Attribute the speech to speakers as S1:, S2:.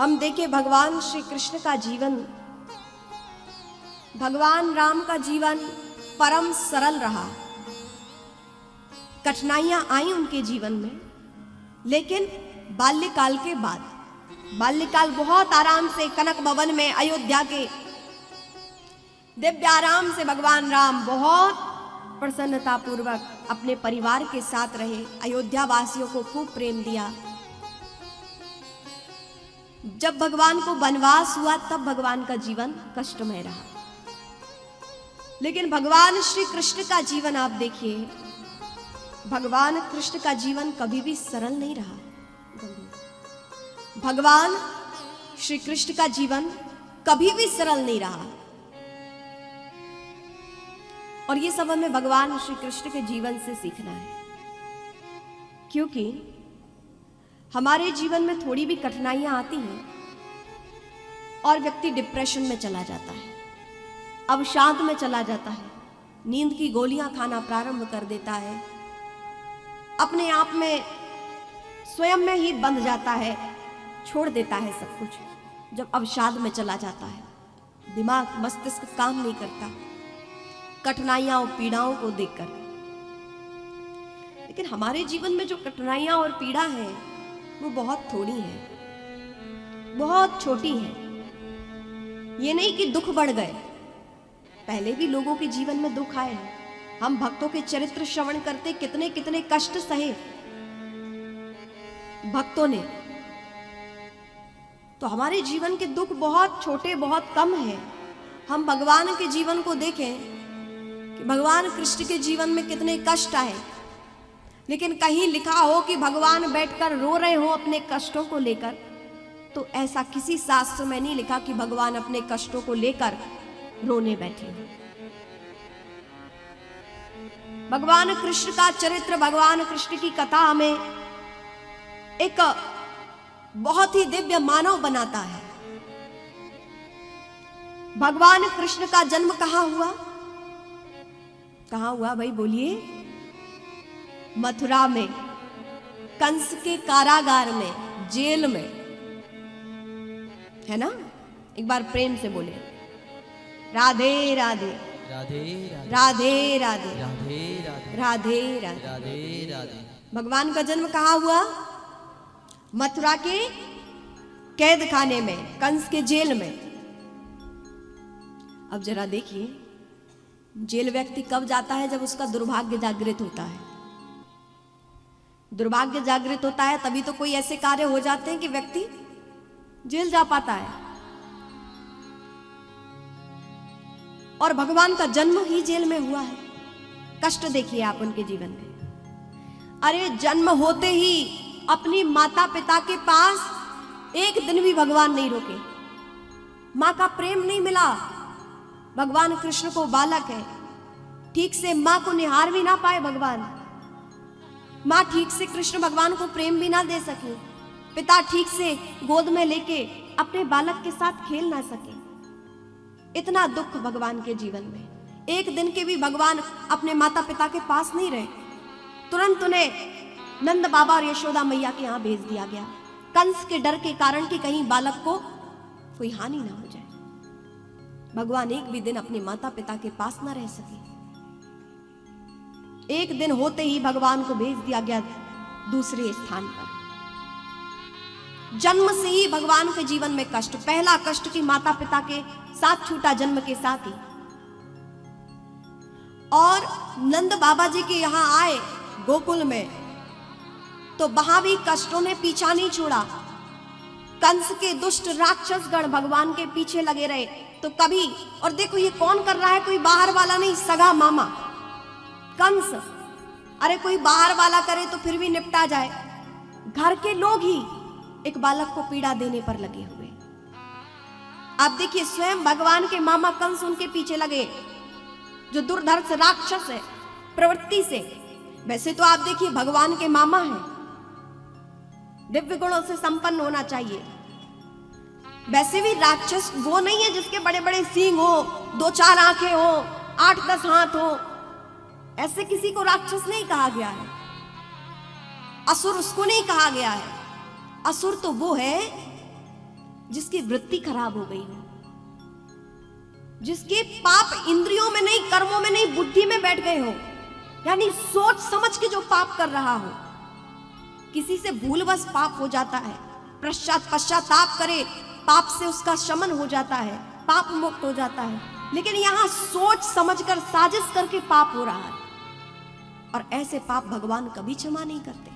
S1: हम देखें भगवान श्री कृष्ण का जीवन, भगवान राम का जीवन परम सरल रहा। कठिनाइयां आई उनके जीवन में, लेकिन बाल्यकाल के बाद, बाल्यकाल बहुत आराम से कनक भवन में अयोध्या के दिव्य आराम से भगवान राम बहुत प्रसन्नता पूर्वक अपने परिवार के साथ रहे, अयोध्या वासियों को खूब प्रेम दिया। जब भगवान को वनवास हुआ तब भगवान का जीवन कष्टमय रहा। लेकिन भगवान श्री कृष्ण का जीवन आप देखिए, भगवान कृष्ण का जीवन कभी भी सरल नहीं रहा। भगवान श्री कृष्ण का जीवन कभी भी सरल नहीं रहा। और ये सब हमें भगवान श्री कृष्ण के जीवन से सीखना है, क्योंकि हमारे जीवन में थोड़ी भी कठिनाइयां आती हैं और व्यक्ति डिप्रेशन में चला जाता है, अवसाद में चला जाता है, नींद की गोलियां खाना प्रारंभ कर देता है, अपने आप में स्वयं में ही बंध जाता है, छोड़ देता है सब कुछ। जब अवसाद में चला जाता है, दिमाग मस्तिष्क काम नहीं करता कठिनाइयां और पीड़ाओं को देखकर। लेकिन हमारे जीवन में जो कठिनाइयां और पीड़ा है वो बहुत थोड़ी है, बहुत छोटी है। ये नहीं कि दुख बढ़ गए, पहले भी लोगों के जीवन में दुख आए हैं। हम भक्तों के चरित्र श्रवण करते कितने कितने कष्ट सहे भक्तों ने, तो हमारे जीवन के दुख बहुत छोटे, बहुत कम है। हम भगवान के जीवन को देखें कि भगवान कृष्ण के जीवन में कितने कष्ट आए, लेकिन कहीं लिखा हो कि भगवान बैठकर रो रहे हो अपने कष्टों को लेकर, तो ऐसा किसी शास्त्र में नहीं लिखा कि भगवान अपने कष्टों को लेकर रोने बैठे हो। भगवान कृष्ण का चरित्र, भगवान कृष्ण की कथा हमें एक बहुत ही दिव्य मानव बनाता है। भगवान कृष्ण का जन्म कहां हुआ? कहां हुआ भाई बोलिए? मथुरा में, कंस के कारागार में, जेल में, है ना? एक बार प्रेम से बोले राधे राधे
S2: राधे
S1: राधे राधे
S2: राधे
S1: राधे राधे।
S2: राधे राधे।
S1: भगवान का जन्म कहां हुआ? मथुरा के कैद खाने में, कंस के जेल में। अब जरा देखिए, जेल व्यक्ति कब जाता है? जब उसका दुर्भाग्य जागृत होता है। दुर्भाग्य जागृत होता है तभी तो कोई ऐसे कार्य हो जाते हैं कि व्यक्ति जेल जा पाता है। और भगवान का जन्म ही जेल में हुआ है। कष्ट देखिए आप उनके जीवन में। अरे जन्म होते ही अपनी माता पिता के पास एक दिन भी भगवान नहीं रुके। मां का प्रेम नहीं मिला। भगवान कृष्ण को बालक है, ठीक से मां को निहार भी ना पाए भगवान। मां ठीक से कृष्ण भगवान को प्रेम भी ना दे सके। पिता ठीक से गोद में लेके अपने बालक के साथ खेल ना सके। इतना दुख भगवान के जीवन में। एक दिन के भी भगवान अपने माता पिता के पास नहीं रहे। तुरंत उन्हें नंद बाबा और यशोदा मैया के यहां भेज दिया गया, कंस के डर के कारण कि कहीं बालक को कोई हानि ना हो जाए। भगवान एक भी दिन अपने माता पिता के पास ना रह सके। एक दिन होते ही भगवान को भेज दिया गया दूसरे स्थान पर। जन्म से ही भगवान के जीवन में कष्ट। पहला कष्ट कि माता पिता के साथ छूटा जन्म के साथ ही। और नंद बाबा जी के यहां आए गोकुल में, तो वहां भी कष्टों ने पीछा नहीं छोड़ा। कंस के दुष्ट राक्षस गण भगवान के पीछे लगे रहे। तो कभी, और देखो ये कौन कर रहा है? कोई बाहर वाला नहीं, सगा मामा कंस। अरे कोई बाहर वाला करे तो फिर भी निपटा जाए, घर के लोग ही एक बालक को पीड़ा देने पर लगे हुए। आप देखिए, स्वयं भगवान के मामा कंस उनके पीछे लगे, जो दुर्धर्ष राक्षस है प्रवृत्ति से। वैसे तो आप देखिए भगवान के मामा हैं, दिव्य गुणों से संपन्न होना चाहिए। वैसे भी राक्षस वो नहीं है जिसके बड़े बड़े सींग हो, 2-4 आंखें हो, 8-10 हाथ हो। ऐसे किसी को राक्षस नहीं कहा गया है। असुर उसको नहीं कहा गया है। असुर तो वो है जिसकी वृत्ति खराब हो गई हो, जिसके पाप इंद्रियों में नहीं, कर्मों में नहीं, बुद्धि में बैठ गए हो, यानी सोच समझ के जो पाप कर रहा हो। किसी से भूलवश पाप हो जाता है, पश्चाताप करे, पाप से उसका शमन हो जाता है, पाप मुक्त हो जाता है। लेकिन यहां सोच समझकर, साजिश करके पाप हो रहा है, और ऐसे पाप भगवान कभी क्षमा नहीं करते।